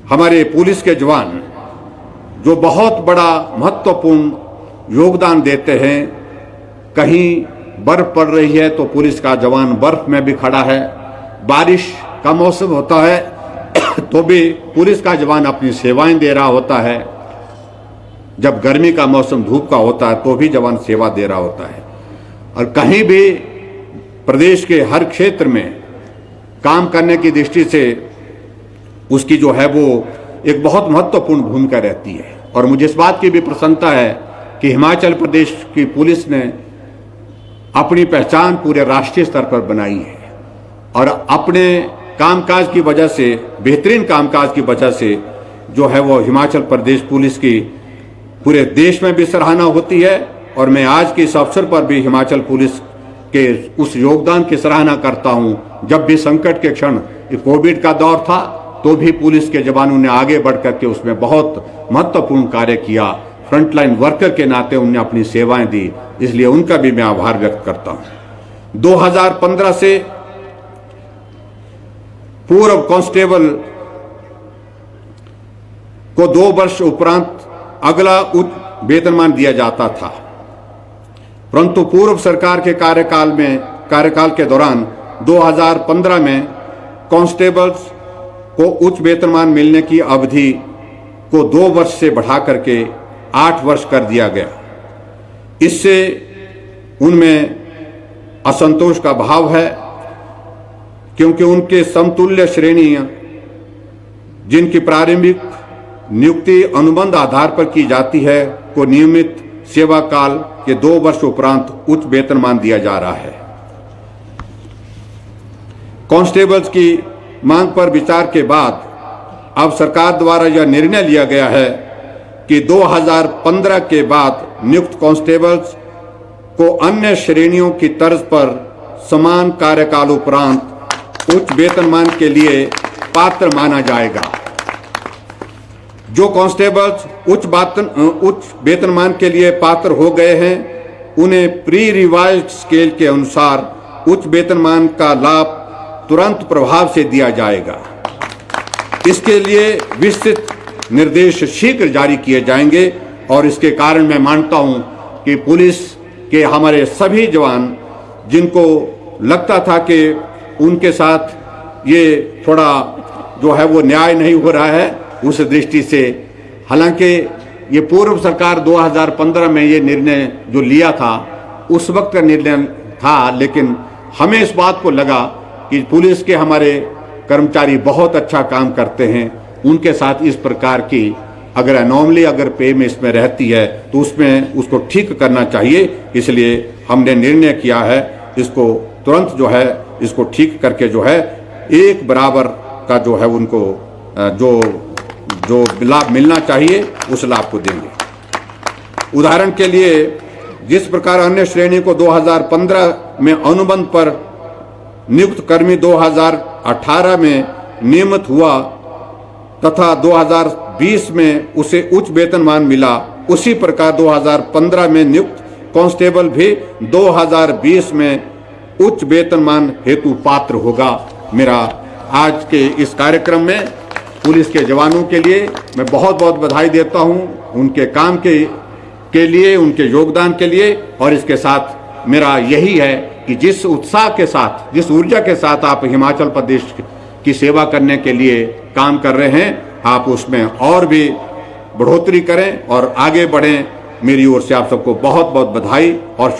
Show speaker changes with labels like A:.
A: हमारे पुलिस के जवान जो बहुत बड़ा महत्वपूर्ण योगदान देते हैं। कहीं बर्फ पड़ रही है तो पुलिस का जवान बर्फ में भी खड़ा है, बारिश का मौसम होता है तो भी पुलिस का जवान अपनी सेवाएं दे रहा होता है, जब गर्मी का मौसम धूप का होता है तो भी जवान सेवा दे रहा होता है। और कहीं भी प्रदेश के हर क्षेत्र में काम करने की दृष्टि से उसकी जो है वो एक बहुत महत्वपूर्ण भूमिका रहती है। और मुझे इस बात की भी प्रसन्नता है कि हिमाचल प्रदेश की पुलिस ने अपनी पहचान पूरे राष्ट्रीय स्तर पर बनाई है और अपने कामकाज की वजह से, बेहतरीन कामकाज की वजह से जो है वो हिमाचल प्रदेश पुलिस की पूरे देश में भी सराहना होती है। और मैं आज के इस अवसर पर भी हिमाचल पुलिस के उस योगदान की सराहना करता हूं। जब भी संकट के क्षण, कोविड का दौर था, तो भी पुलिस के जवानों ने आगे बढ़ करके उसमें बहुत महत्वपूर्ण कार्य किया। फ्रंटलाइन वर्कर के नाते उन्होंने अपनी सेवाएं दी, इसलिए उनका भी मैं आभार व्यक्त करता हूं। 2015 से पूर्व कांस्टेबल को 2 वर्ष उपरांत अगला उच्च वेतनमान दिया जाता था, परंतु पूर्व सरकार के कार्यकाल के दौरान 2015 में कांस्टेबल्स को उच्च वेतनमान मिलने की अवधि को 2 वर्ष से बढ़ा करके 8 वर्ष कर दिया गया। इससे उनमें असंतोष का भाव है, क्योंकि उनके समतुल्य श्रेणियां जिनकी प्रारंभिक नियुक्ति अनुबंध आधार पर की जाती है को नियमित सेवा काल के 2 वर्ष उपरांत उच्च वेतनमान दिया जा रहा है। कांस्टेबल्स की मांग पर विचार के बाद अब सरकार द्वारा यह निर्णय लिया गया है कि 2015 के बाद नियुक्त कांस्टेबल्स को अन्य श्रेणियों की तर्ज पर समान कार्यकाल उपरांत उच्च वेतनमान के लिए पात्र माना जाएगा। जो कांस्टेबल्स उच्च वेतनमान के लिए पात्र हो गए हैं, उन्हें प्री रिवाइज्ड स्केल के अनुसार उच्च वेतनमान का लाभ तुरंत प्रभाव से दिया जाएगा। इसके लिए विस्तृत निर्देश शीघ्र जारी किए जाएंगे और इसके कारण मैं मानता हूं कि पुलिस के हमारे सभी जवान, जिनको लगता था कि उनके साथ ये थोड़ा जो है वो न्याय नहीं हो रहा है, उस दृष्टि से, हालांकि ये पूर्व सरकार 2015 में ये निर्णय जो लिया था उस वक्त का निर्णय था, लेकिन हमें इस बात को लगा कि पुलिस के हमारे कर्मचारी बहुत अच्छा काम करते हैं, उनके साथ इस प्रकार की अगर एनॉमली अगर पे में इसमें रहती है तो उसमें उसको ठीक करना चाहिए। इसलिए हमने निर्णय किया है इसको तुरंत जो है इसको ठीक करके जो है एक बराबर का जो है उनको जो लाभ मिलना चाहिए उस लाभ को देंगे। उदाहरण के लिए, जिस प्रकार अन्य श्रेणी को 2015 में अनुबंध पर नियुक्त कर्मी 2018 में नियमित हुआ तथा 2020 में उसे उच्च वेतनमान मिला, उसी प्रकार 2015 में नियुक्त कांस्टेबल भी 2020 में उच्च वेतनमान हेतु पात्र होगा। मेरा आज के इस कार्यक्रम में पुलिस के जवानों के लिए मैं बहुत बहुत बधाई देता हूं, उनके काम के लिए, उनके योगदान के लिए। और इसके साथ मेरा यही है कि जिस उत्साह के साथ, जिस ऊर्जा के साथ आप हिमाचल प्रदेश की सेवा करने के लिए काम कर रहे हैं, आप उसमें और भी बढ़ोतरी करें और आगे बढ़ें। मेरी ओर से आप सबको बहुत बहुत बधाई और